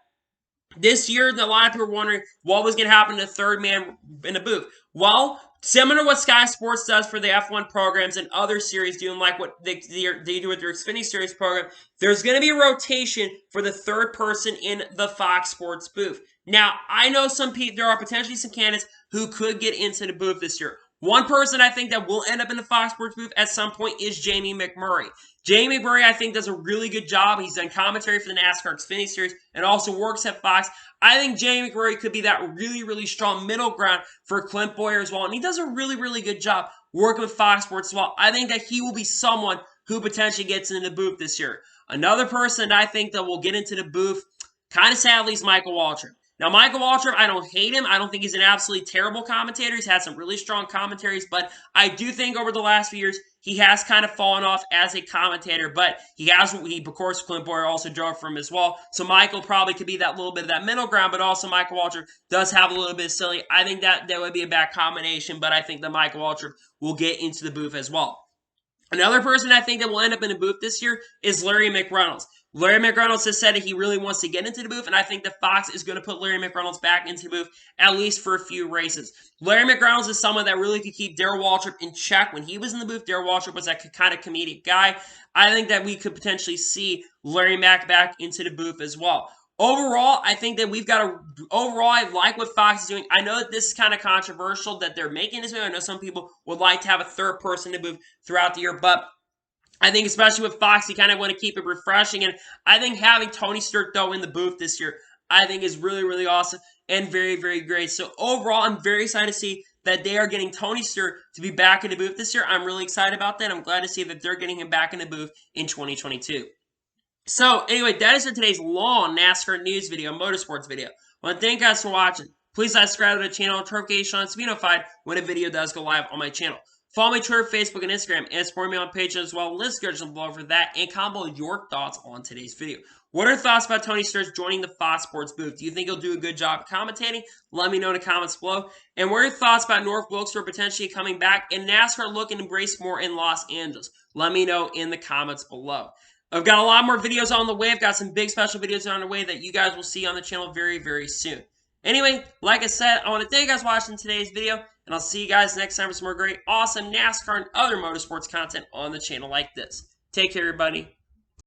this year, a lot of people were wondering what was going to happen to the third man in the booth. Well, similar to what Sky Sports does for the F1 programs and other series doing like what they do with their Xfinity Series program, there's going to be a rotation for the third person in the Fox Sports booth. Now, I know there are potentially some candidates who could get into the booth this year. One person I think that will end up in the Fox Sports booth at some point is Jamie McMurray. Jamie McMurray, I think, does a really good job. He's done commentary for the NASCAR Xfinity Series and also works at Fox. I think Jamie McMurray could be that really, really strong middle ground for Clint Bowyer as well. And he does a really, really good job working with Fox Sports as well. I think that he will be someone who potentially gets into the booth this year. Another person I think that will get into the booth, kind of sadly, is Michael Waltrip. Now, Michael Waltrip, I don't hate him. I don't think he's an absolutely terrible commentator. He's had some really strong commentaries, but I do think over the last few years, he has kind of fallen off as a commentator, but of course, Clint Bowyer also drove for him as well. So Michael probably could be that little bit of that middle ground, but also Michael Waltrip does have a little bit of silly. I think that would be a bad combination, but I think that Michael Waltrip will get into the booth as well. Another person I think that will end up in the booth this year is Larry McReynolds. Larry McReynolds has said that he really wants to get into the booth, and I think that Fox is going to put Larry McReynolds back into the booth, at least for a few races. Larry McReynolds is someone that really could keep Darrell Waltrip in check. When he was in the booth, Darrell Waltrip was that kind of comedic guy. I think that we could potentially see Larry Mack back into the booth as well. Overall, I think that I like what Fox is doing. I know that this is kind of controversial that they're making this move. I know some people would like to have a third person in the booth throughout the year, but I think especially with Fox, you kind of want to keep it refreshing. And I think having Tony Stewart, though, in the booth this year, I think is really, really awesome and very, very great. So overall, I'm very excited to see that they are getting Tony Stewart to be back in the booth this year. I'm really excited about that. I'm glad to see that they're getting him back in the booth in 2022. So anyway, that is for today's long NASCAR news video, motorsports video. I want to thank you guys for watching. Please subscribe to the channel and notification to be notified when a video does go live on my channel. Follow me on Twitter, Facebook, and Instagram, and support me on Patreon as well. List description below for that, and comment your thoughts on today's video. What are your thoughts about Tony Stewart joining the Fox Sports booth? Do you think he'll do a good job commentating? Let me know in the comments below. And what are your thoughts about North Wilkesboro potentially coming back and NASCAR looking to embrace more in Los Angeles? Let me know in the comments below. I've got a lot more videos on the way. I've got some big special videos on the way that you guys will see on the channel very, very soon. Anyway, like I said, I want to thank you guys for watching today's video, and I'll see you guys next time for some more great, awesome NASCAR and other motorsports content on the channel like this. Take care, everybody.